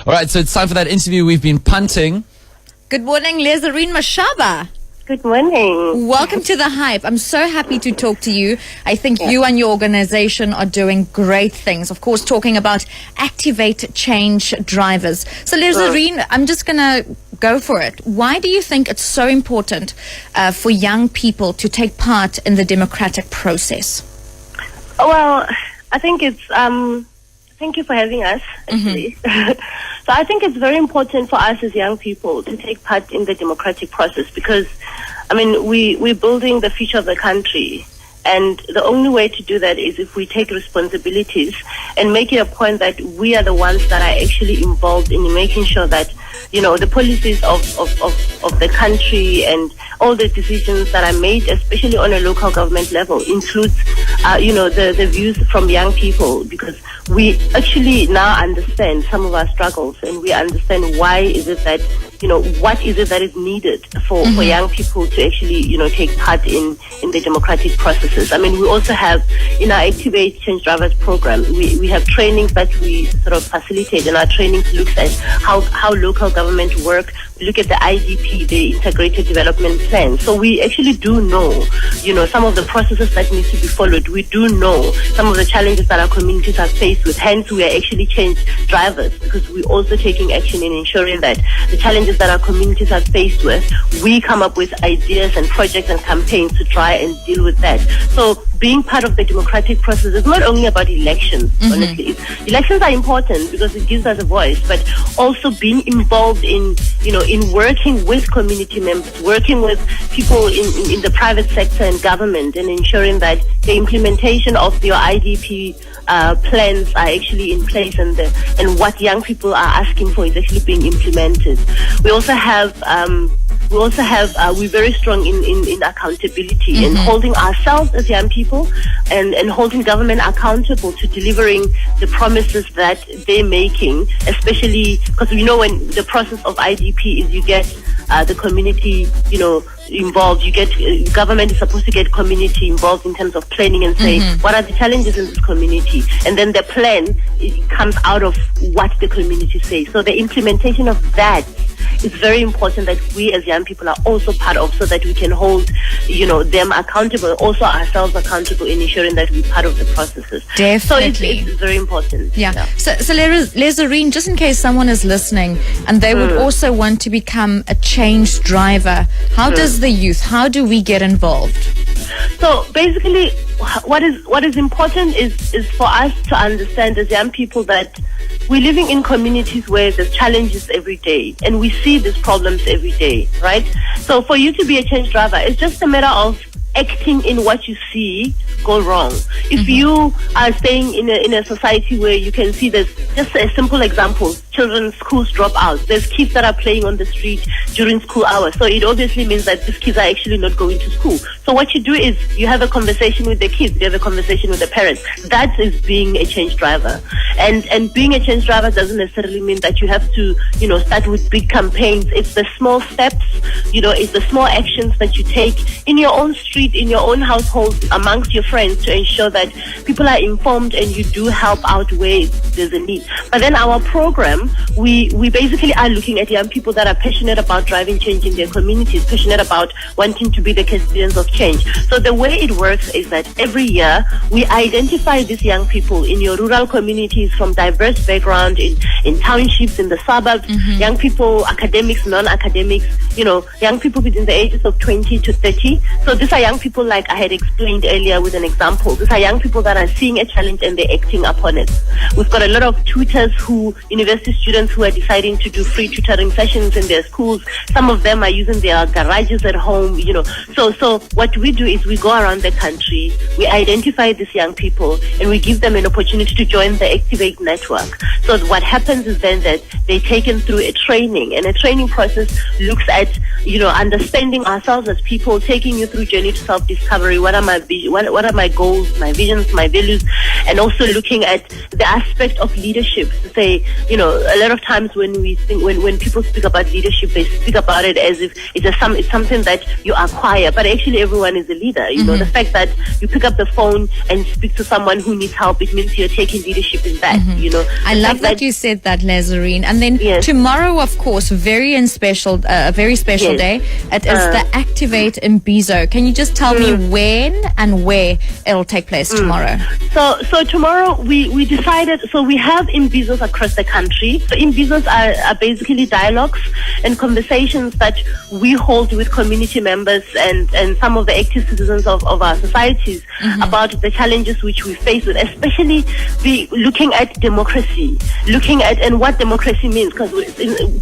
All right, so it's time for that interview we've been punting. Good morning, Lezerine Mashaba. Good morning. Welcome to The Hype. I'm so happy to talk to you. I think you and your organization are doing great things. Of course, talking about Activate Change drivers. So, Lezerine, I'm just going to go for it. Why do you think it's so important for young people to take part in the democratic process? Well, I think it's... thank you for having us, actually. So I think it's very important for us as young people to take part in the democratic process because, I mean, we're building the future of the country. And the only way to do that is if we take responsibilities and make it a point that we are the ones that are actually involved in making sure that, you know, the policies of the country and all the decisions that are made, especially on a local government level, includes, the views from young people, because we actually now understand some of our struggles and we understand why is it that, what is it that is needed for young people to actually, take part in the democratic processes. I mean, we also have in our Activate Change Drivers program, we have trainings that we sort of facilitate, and our trainings looks at how local government work. We look at the IDP, the Integrated Development Plan. So we actually do know, some of the processes that need to be followed. We do know some of the challenges that our communities are faced with. Hence, we are actually change drivers because we're also taking action in ensuring that the challenges that our communities are faced with, we come up with ideas and projects and campaigns to try and deal with that. So being part of the democratic process is not only about elections, honestly. Elections are important because it gives us a voice, but also being involved in working with community members, working with people in the private sector and government, and ensuring that the implementation of your IDP plans are actually in place and what young people are asking for is actually being implemented. We're very strong in accountability and holding ourselves as young people and holding government accountable to delivering the promises that they're making, especially because when the process of IDP is you get the community, involved. You get government is supposed to get community involved in terms of planning and say what are the challenges in this community, and then the plan comes out of what the community says. So the implementation of that is very important that we as young people are also part of, so that we can hold them accountable, also ourselves accountable in ensuring that we're part of the processes. Definitely. So it's very important. Yeah. So Lezerine, just in case someone is listening and they would also want to become a change driver, how does the youth, how do we get involved? So basically, what is important is for us to understand as young people that we're living in communities where there's challenges every day and we see these problems every day, right? So for you to be a change driver, it's just a matter of acting in what you see go wrong. If you are staying in a society where you can see there's just a simple example, children's schools drop out. There's kids that are playing on the street during school hours. So it obviously means that these kids are actually not going to school. So what you do is you have a conversation with the kids, you have a conversation with the parents. That is being a change driver. And being a change driver doesn't necessarily mean that you have to, start with big campaigns. It's the small steps, it's the small actions that you take in your own street, in your own household, amongst your friends, to ensure that people are informed and you do help out where there's a need. But then our program, we basically are looking at young people that are passionate about driving change in their communities, passionate about wanting to be the custodians of change. So the way it works is that every year we identify these young people in your rural communities from diverse background, in townships, in the suburbs, young people, academics, non-academics, young people within the ages of 20 to 30. So these are young people, like I had explained earlier with an example. These are young people that are seeing a challenge and they're acting upon it. We've got a lot of tutors university students who are deciding to do free tutoring sessions in their schools. Some of them are using their garages at home, So what we do is we go around the country, we identify these young people, and we give them an opportunity to join the Activate network. So what happens is then that they're taken through a training, and a training process looks at, understanding ourselves as people, taking you through journey to self-discovery. What are my goals, my visions, my values, and also looking at the aspect of leadership to say, a lot of times when people speak about leadership, they speak about it as if it's something that you acquire, but actually everyone is a leader. The fact that you pick up the phone and speak to someone who needs help, it means you're taking leadership in that. I love that you said that, Lezerine. And And then Yes. tomorrow, of course, a very special Yes. day. It is the Activate Imbizo. Can you just tell me when and where it'll take place tomorrow? So tomorrow we decided, so we have Imbizos across the country. So Imbizos are basically dialogues and conversations that we hold with community members and some of the active citizens of our societies about the challenges which we face with, especially looking at democracy, looking at and what democracy means. Because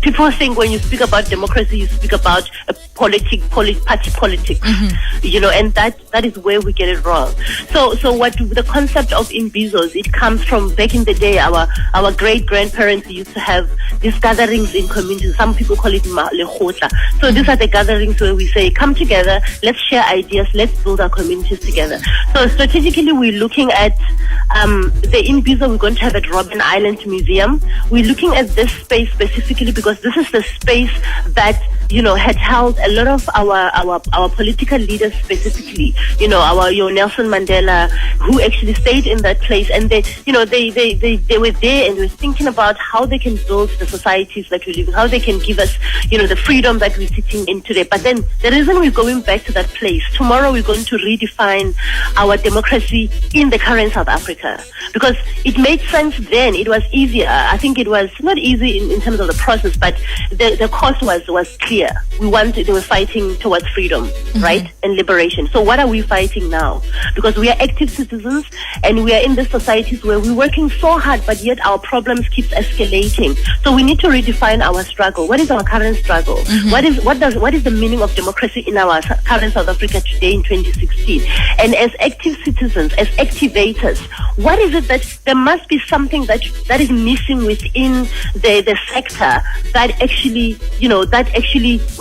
people think when you speak about democracy, you speak about a party politics, and that is where we get it wrong. So what the concept of Imbizos, it comes from back in the day. Our great grandparents used to have these gatherings in communities. Some people call it lehotla. So these are the gatherings where we say, come together, let's share ideas, let's build our communities together. So strategically, we're looking at the Imbizo we're going to have at Robben Island Museum. We're looking at this space specifically because this is the space that had held a lot of our political leaders, specifically, your Nelson Mandela, who actually stayed in that place, and they were there and were thinking about how they can build the societies that we live in, how they can give us, the freedom that we're sitting in today. But then the reason we're going back to that place, tomorrow we're going to redefine our democracy in the current South Africa, because it made sense then. It was easier. I think it was not easy in terms of the process, but the cost was clear. They were fighting towards freedom, right, and liberation. So what are we fighting now? Because we are active citizens and we are in the societies where we're working so hard, but yet our problems keep escalating. So we need to redefine our struggle. What is our current struggle? What is the meaning of democracy in our current South Africa today in 2016? And as active citizens, as activators, what is it that there must be something that is missing within the sector that actually,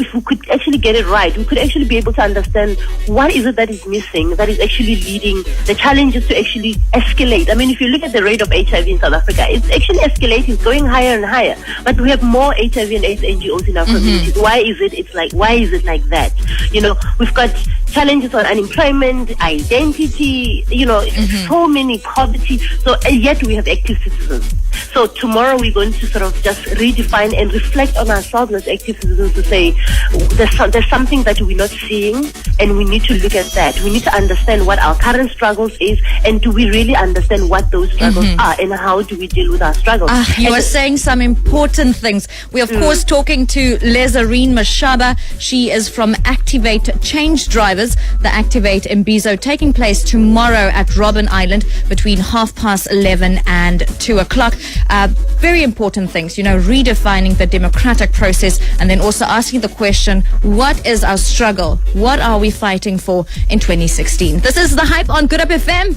if we could actually get it right, we could actually be able to understand what is it that is missing, that is actually leading the challenges to actually escalate. I mean, if you look at the rate of HIV in South Africa, it's actually escalating, it's going higher and higher. But we have more HIV and AIDS NGOs in our communities. Why is it like that? We've got challenges on unemployment, identity, so many poverty. So yet we have active citizens. So tomorrow we're going to sort of just redefine and reflect on ourselves as active citizens to say there's something that we're not seeing, and we need to look at that. We need to understand what our current struggles is, and do we really understand what those struggles are, and how do we deal with our struggles. You are saying some important things. We're, of course, talking to Lezerine Mashaba. She is from Activate Change Drivers, the Activate Imbizo, taking place tomorrow at Robben Island between 11:30 and 2 o'clock. Very important things, redefining the democratic process, and then also asking the question, what is our struggle? What are we fighting for in 2016? This is The Hype on Goodhope FM.